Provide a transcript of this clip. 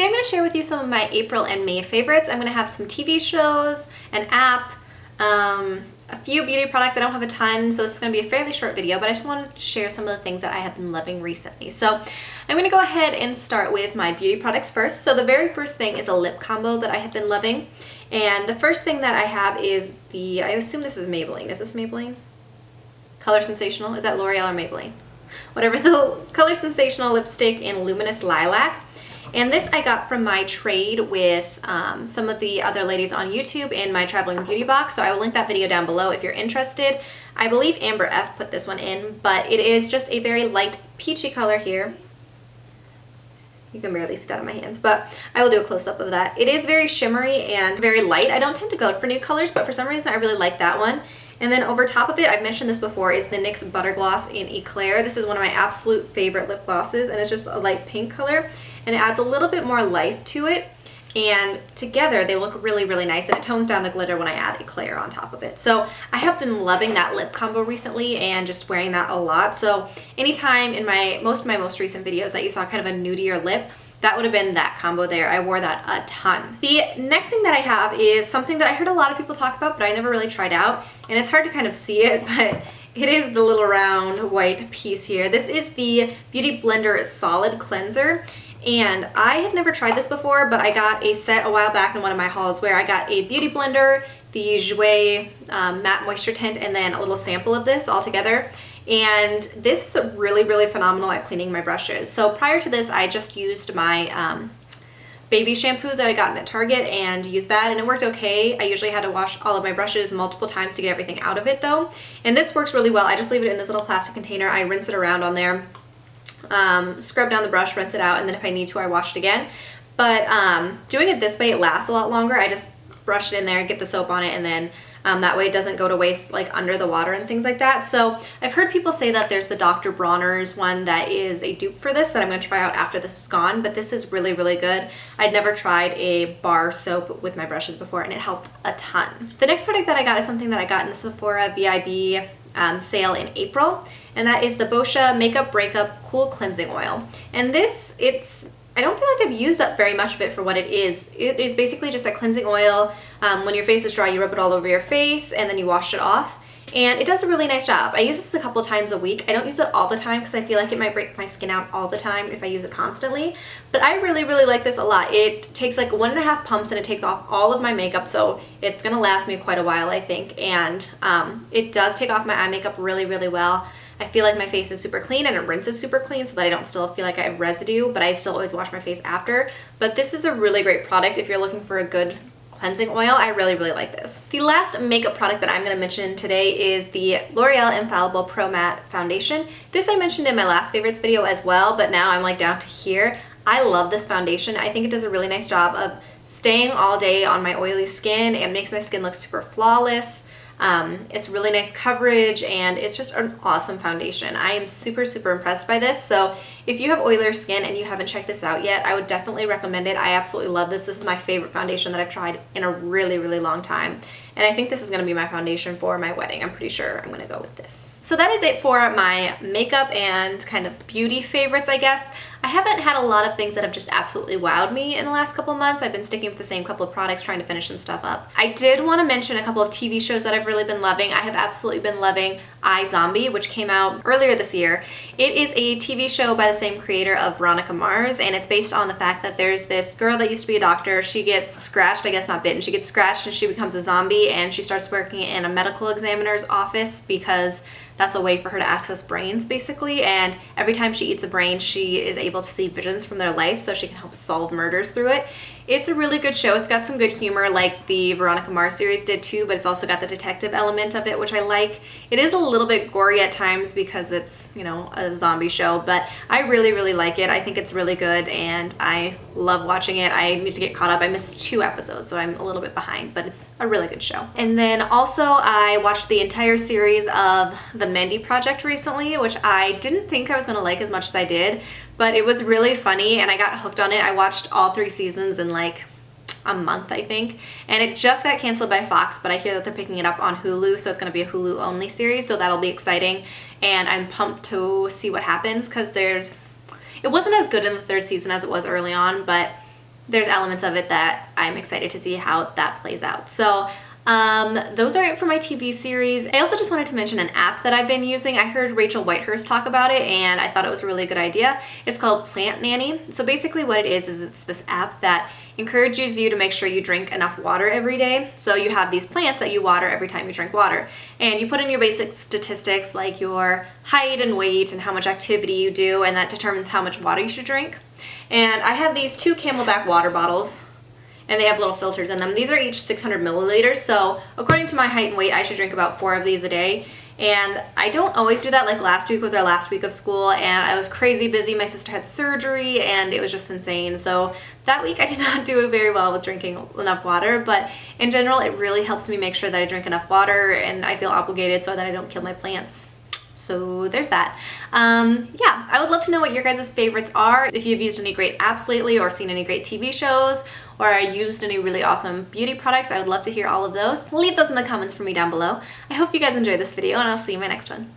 I'm going to share with you some of my April and May favorites. I'm going to have some TV shows, an app, a few beauty products. I don't have a ton, so this is going to be a fairly short video, but I just wanted to share some of the things that I have been loving recently. So I'm going to go ahead and start with my beauty products first. So the very first thing is a lip combo that I have been loving. And the first thing that I have is the, I assume this is Maybelline. Is this Maybelline? Colorsensational? Is that L'Oreal or Maybelline? Whatever, the Colorsensational lipstick in Luminous Lilac. And this I got from my trade with some of the other ladies on YouTube in my traveling beauty box. So I will link that video down below if you're interested. I believe Amber F put this one in, but it is just a very light peachy color here. You can barely see that on my hands, but I will do a close-up of that. It is very shimmery and very light. I don't tend to go for nude colors, but for some reason I really like that one. And then over top of it, I've mentioned this before, is the NYX Butter Gloss in Eclair. This is one of my absolute favorite lip glosses, and it's just a light pink color, and it adds a little bit more life to it. And together, they look really, really nice, and it tones down the glitter when I add Eclair on top of it. So I have been loving that lip combo recently and just wearing that a lot. So anytime in most of my most recent videos that you saw kind of a nudier lip, that would have been that combo there. I wore that a ton. The next thing that I have is something that I heard a lot of people talk about, but I never really tried out. And it's hard to kind of see it, but it is the little round white piece here. This is the Beauty Blender Solid Cleanser. And I had never tried this before, but I got a set a while back in one of my hauls where I got a beauty blender, the Jouer Matte Moisture Tint, and then a little sample of this all together. And this is really, really phenomenal at cleaning my brushes. So prior to this, I just used my baby shampoo that I got at Target and used that, and it worked okay. I usually had to wash all of my brushes multiple times to get everything out of it though. And this works really well. I just leave it in this little plastic container. I rinse it around on there, scrub down the brush, rinse it out, and then if I need to, I wash it again. But doing it this way, it lasts a lot longer. I just brush it in there, get the soap on it, and then that way it doesn't go to waste like under the water and things like that. So I've heard people say that there's the Dr. Bronner's one that is a dupe for this that I'm going to try out after this is gone, but this is really, really good. I'd never tried a bar soap with my brushes before, and it helped a ton. The next product that I got is something that I got in the Sephora VIB sale in April, and that is the Boscia Makeup-Breakup Cool Cleansing Oil. And this, I don't feel like I've used up very much of it for what it is. It is basically just a cleansing oil. When your face is dry, you rub it all over your face and then you wash it off. And it does a really nice job. I use this a couple times a week. I don't use it all the time because I feel like it might break my skin out all the time if I use it constantly. But I really, really like this a lot. It takes like 1.5 pumps and it takes off all of my makeup, so it's gonna last me quite a while, I think. And it does take off my eye makeup really, really well. I feel like my face is super clean and it rinses super clean so that I don't still feel like I have residue, but I still always wash my face after. But this is a really great product if you're looking for a good cleansing oil. I really, really like this. The last makeup product that I'm going to mention today is the L'Oreal Infallible Pro Matte Foundation. This I mentioned in my last favorites video as well, but now I'm like down to here. I love this foundation. I think it does a really nice job of staying all day on my oily skin. It makes my skin look super flawless. It's really nice coverage, and it's just an awesome foundation. I am super, super impressed by this. So if you have oilier skin and you haven't checked this out yet, I would definitely recommend it. I absolutely love this. This is my favorite foundation that I've tried in a really, really long time. And I think this is going to be my foundation for my wedding. I'm pretty sure I'm going to go with this. So that is it for my makeup and kind of beauty favorites, I guess. I haven't had a lot of things that have just absolutely wowed me in the last couple months. I've been sticking with the same couple of products, trying to finish some stuff up. I did want to mention a couple of TV shows that I've really been loving. I have absolutely been loving IZombie, which came out earlier this year. It is a TV show by the same creator of Veronica Mars, and it's based on the fact that there's this girl that used to be a doctor. She gets scratched, I guess not bitten, she gets scratched and she becomes a zombie, and she starts working in a medical examiner's office because that's a way for her to access brains, basically. And every time she eats a brain, she is able to see visions from their life, so she can help solve murders through it. It's a really good show. It's got some good humor like the Veronica Mars series did too, but it's also got the detective element of it, which I like. It is a little bit gory at times because it's, you know, a zombie show, but I really, really like it. I think it's really good and I love watching it. I need to get caught up. I missed 2 episodes, so I'm a little bit behind, but it's a really good show. And then also I watched the entire series of the Mindy Project recently, which I didn't think I was gonna like as much as I did, but it was really funny and I got hooked on it. I watched all 3 seasons in like a month, I think, and it just got canceled by Fox, but I hear that they're picking it up on Hulu, so it's going to be a Hulu only series, so that'll be exciting, and I'm pumped to see what happens because it wasn't as good in the 3rd season as it was early on, but there's elements of it that I'm excited to see how that plays out. So those are it for my TV series. I also just wanted to mention an app that I've been using. I heard Rachel Whitehurst talk about it and I thought it was a really good idea. It's called Plant Nanny. So basically what it is it's this app that encourages you to make sure you drink enough water every day. So you have these plants that you water every time you drink water. And you put in your basic statistics like your height and weight and how much activity you do, and that determines how much water you should drink. And I have these 2 Camelback water bottles, and they have little filters in them. These are each 600 milliliters, so according to my height and weight, I should drink about 4 of these a day. And I don't always do that. Like last week was our last week of school, and I was crazy busy. My sister had surgery, and it was just insane. So that week I did not do very well with drinking enough water, but in general, it really helps me make sure that I drink enough water, and I feel obligated so that I don't kill my plants. So there's that. Yeah, I would love to know what your guys' favorites are. If you've used any great apps lately or seen any great TV shows or used any really awesome beauty products, I would love to hear all of those. Leave those in the comments for me down below. I hope you guys enjoyed this video, and I'll see you in my next one.